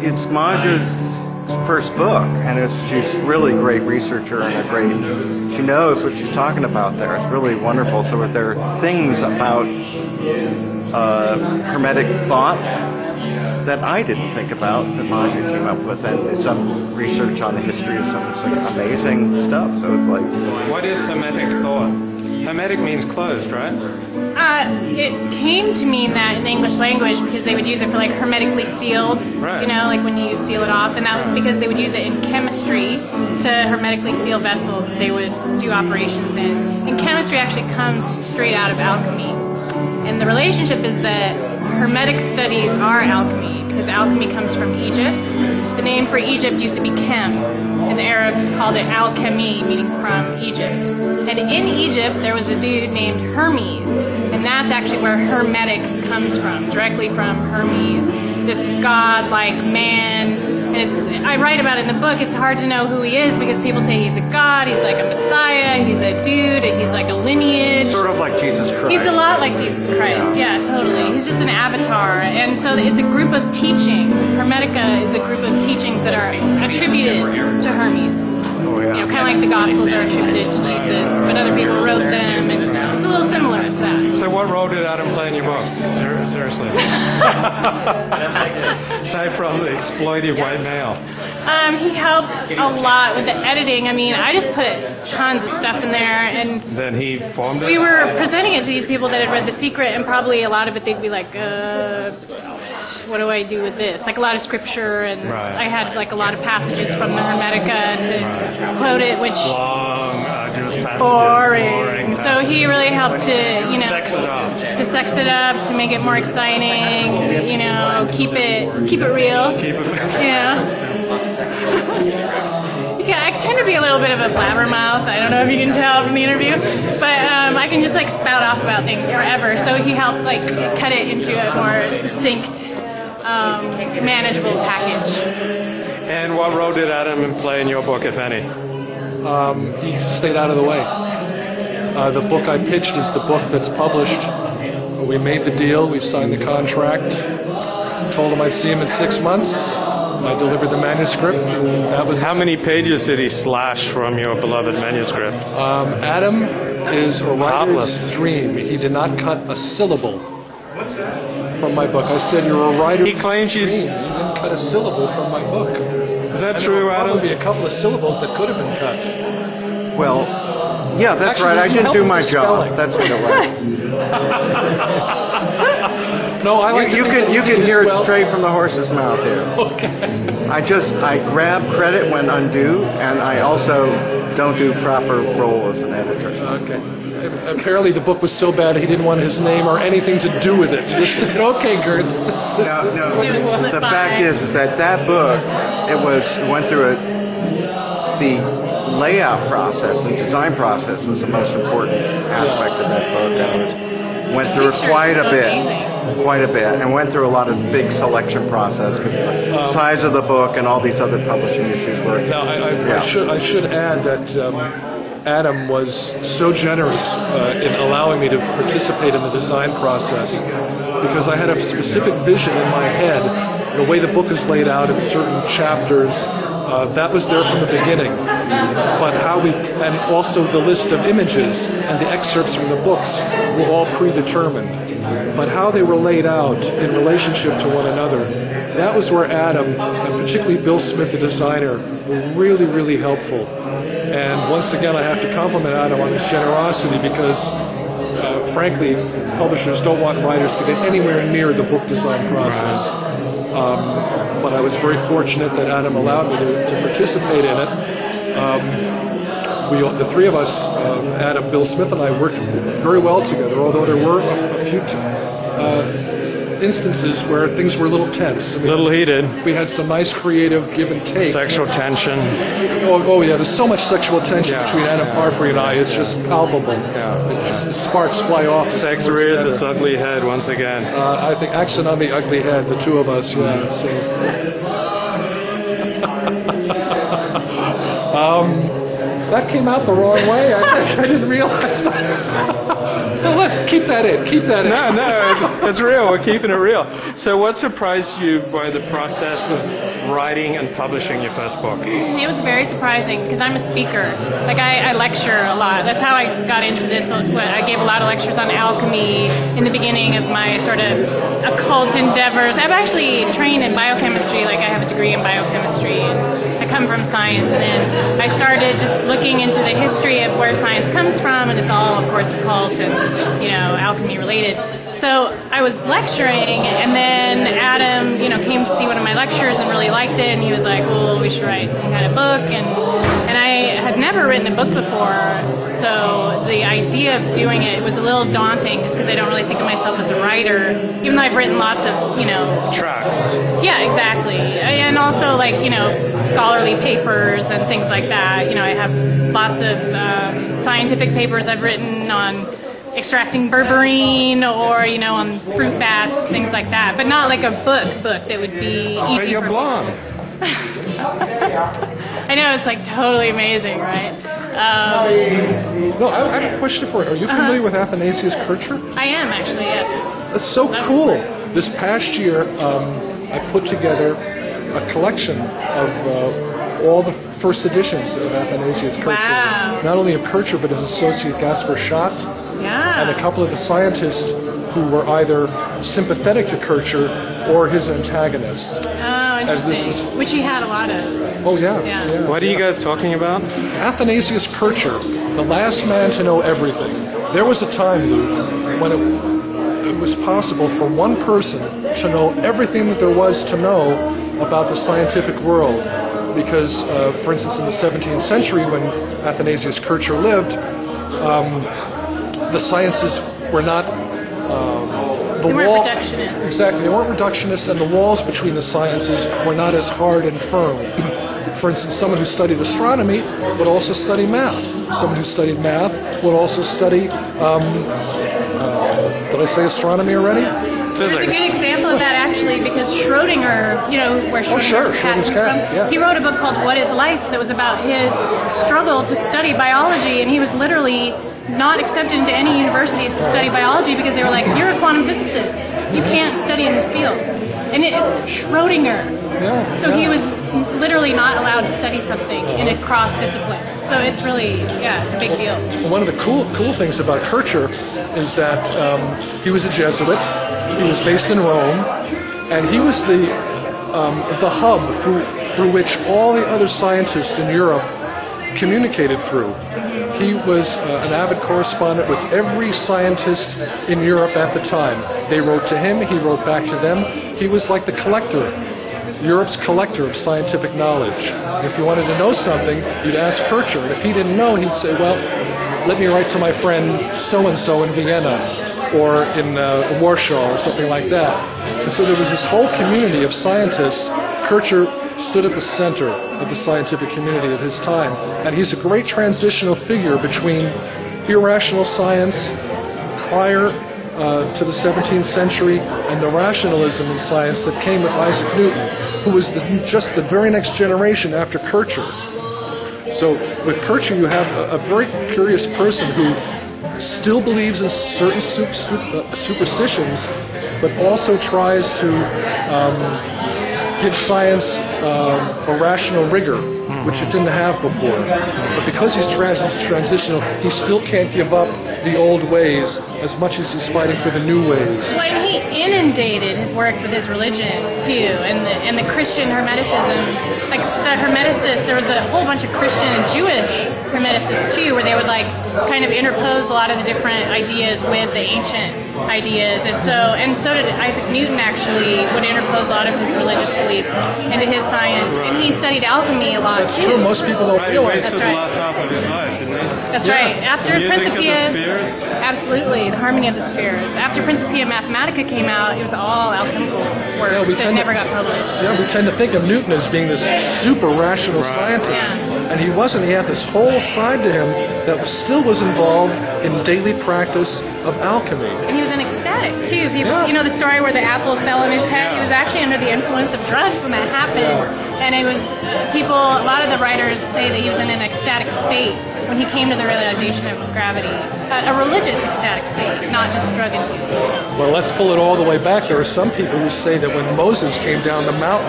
it's Maja's first book, and she's really a great researcher and she knows what she's talking about there. It's really wonderful. So there are things about Hermetic thought that I didn't think about that Maja came up with, and some research on the history of some amazing stuff. So it's like, what is Hermetic thought? Hermetic means closed, right? It came to mean that in the English language because they would use it for like hermetically sealed, right. You know, like when you seal it off, and that was because they would use it in chemistry to hermetically seal vessels that they would do operations in. And chemistry actually comes straight out of alchemy. And the relationship is that Hermetic studies are alchemy because alchemy comes from Egypt. The name for Egypt used to be Chem, and the Arabs called it Al-Chemi, meaning from Egypt. And in Egypt, there was a dude named Hermes, and that's actually where Hermetic comes from, directly from Hermes, this god-like man. And I write about it in the book. It's hard to know who he is because people say he's a god, he's like a messiah, he's a dude, and he's like a lineage. Sort of like Jesus Christ. He's a lot like Jesus Christ, yeah, totally. He's just an avatar. And so it's a group of teachings. Hermetica is a group of teachings that are attributed to Hermes. Oh, yeah. You know, kind of like the Gospels are attributed to Jesus, but other people wrote them, and it's a little similar to that. So what role did Adam play in your book? Seriously. Aside from the exploitive white male. He helped a lot with the editing. I mean, I just put tons of stuff in there, and then he formed it? We were presenting it to these people that had read The Secret, and probably a lot of it they'd be like, what do I do with this? Like a lot of scripture, and right. I had like a lot of passages from the Hermetica to quote it, which long, arduous passages, boring. So he really helped to, you know, sex it up, to make it more exciting. You know, keep it real. Keep it. Yeah. Yeah, I tend to be a little bit of a blabbermouth. I don't know if you can tell from the interview, but I can just like spout off about things forever. So he helped like cut it into a more succinct, manageable package. And what role did Adam play in your book, if any? He stayed out of the way. The book I pitched is the book that's published. We made the deal. We signed the contract. Told him I'd see him in 6 months. I delivered the manuscript. And that was. How many pages did he slash from your beloved manuscript? Adam is a writer's dream. He did not cut a syllable from my book. I said, you're a writer's He claims you dream. You didn't cut a syllable from my book. Is that true, Adam? There were probably a couple of syllables that could have been cut. Well, yeah, that's Actually, right. I didn't do my job. spelling. That's what it was. No, I like you can hear it straight from the horse's mouth here. Okay. I grab credit when undue, and I also don't do proper role as an editor. Okay. Apparently the book was so bad he didn't want his name or anything to do with it. Just okay, Gertz. No. The fact is that book, went through the layout process, the design process was the most important aspect of that book. And went through it quite a bit, and went through a lot of big selection process because the size of the book and all these other publishing issues were. Now, I should add that Adam was so generous in allowing me to participate in the design process because I had a specific vision in my head, the way the book is laid out in certain chapters. That was there from the beginning, but and also the list of images and the excerpts from the books were all predetermined. But how they were laid out in relationship to one another, that was where Adam, and particularly Bill Smith, the designer, were really, really helpful. And once again, I have to compliment Adam on his generosity because, frankly, publishers don't want writers to get anywhere near the book design process. But I was very fortunate that Adam allowed me to participate in it. The three of us, Adam, Bill Smith, and I worked very well together, although there were a few instances where things were a little tense. A little heated. We had some nice creative give and take. Sexual tension. Oh yeah, there's so much sexual tension between Adam Parfrey and I. It's just palpable. Yeah. The sparks fly off. Sex rears its ugly head once again. I think accent on the ugly head, the two of us. Yeah. So. That came out the wrong way. I didn't realize that. Look, keep that in. Keep that in. No. It's real. We're keeping it real. So what surprised you by the process of writing and publishing your first book? It was very surprising because I'm a speaker. Like I lecture a lot. That's how I got into this. I gave a lot of lectures on alchemy in the beginning of my sort of occult endeavors. I'm actually trained in biochemistry. Like I have a degree in biochemistry. And I come from science, and then I started just looking into the history of where science comes from, and it's all, of course, occult and alchemy related. So I was lecturing, and then Adam, came to see one of my lectures and really liked it, and he was like, "Well, we should write some kind of book." And I had never written a book before, so the idea of doing it was a little daunting, just because I don't really think of myself as a writer, even though I've written lots of, Tracks. Yeah, exactly, and also scholarly papers and things like that. I have lots of scientific papers I've written on extracting berberine or, on fruit bats, things like that. But not like a book that would be easy. But you're blonde. I know, it's totally amazing, right? No, I have a question for you. Are you familiar with Athanasius Kircher? I am, actually, yes. That's so cool. This past year, I put together a collection of all the first editions of Athanasius Kircher. Wow. Not only of Kircher, but his associate Gaspar Schott. Yeah. And a couple of the scientists who were either sympathetic to Kircher or his antagonists. Oh, interesting. Which he had a lot of. Oh, yeah. What are you guys talking about? Athanasius Kircher, the last man to know everything. There was a time, Lou, when it was possible for one person to know everything that there was to know about the scientific world. Because, for instance, in the 17th century, when Athanasius Kircher lived, the sciences were not... they weren't reductionists. Exactly. They weren't reductionists, and the walls between the sciences were not as hard and firm. For instance, someone who studied astronomy would also study math. Someone who studied math would also study... did I say astronomy already? There's a good example of that, actually, because Schrödinger, where Schrödinger's cat comes from, he wrote a book called What is Life that was about his struggle to study biology, and he was literally not accepted into any universities to study biology because they were like, "You're a quantum physicist. You can't study in this field." And it's Schrödinger. So he was literally not allowed to study something in a cross-discipline. So it's really, it's a big deal. One of the cool things about Kircher is that he was a Jesuit. He was based in Rome, and he was the hub through which all the other scientists in Europe communicated through. He was an avid correspondent with every scientist in Europe at the time. They wrote to him, he wrote back to them. He was like the collector, Europe's collector of scientific knowledge. If you wanted to know something, you'd ask Kircher, and if he didn't know, he'd say, "Well, let me write to my friend so-and-so in Vienna, or in Warsaw, or something like that." And so there was this whole community of scientists. Kircher stood at the center of the scientific community of his time, and he's a great transitional figure between irrational science prior to the 17th century and the rationalism in science that came with Isaac Newton, who was just the very next generation after Kircher. So with Kircher, you have a very curious person who still believes in certain superstitions, but also tries to give science a rational rigor, which it didn't have before. But because he's transitional, he still can't give up the old ways as much as he's fighting for the new ways. Well, and he inundated his works with his religion, too, and the Christian Hermeticism. Like, the Hermeticists, there was a whole bunch of Christian and Jewish Hermeticists, too, where they would, kind of interpose a lot of the different ideas with the ancient ideas. And so did Isaac Newton, actually, would interpose a lot of his religious beliefs into his science. And he studied alchemy a lot, That's too. true. Most people don't realize. He wasted the last half of his life, didn't he? That's right. After Principia, absolutely, the harmony of the spheres. After Principia Mathematica came out, it was all alchemical works that never got published. Yeah, we tend to think of Newton as being this super rational scientist, and he wasn't. He had this whole side to him that still was involved in daily practice of alchemy. And he was an ecstatic too. People, the story where the apple fell on his head. He was actually under the influence of drugs when that happened, and it was a lot of the writers say that he was in an ecstatic state when he came to the realization of gravity, a religious ecstatic state, not just drug-induced. Well, let's pull it all the way back. There are some people who say that when Moses came down the mountain,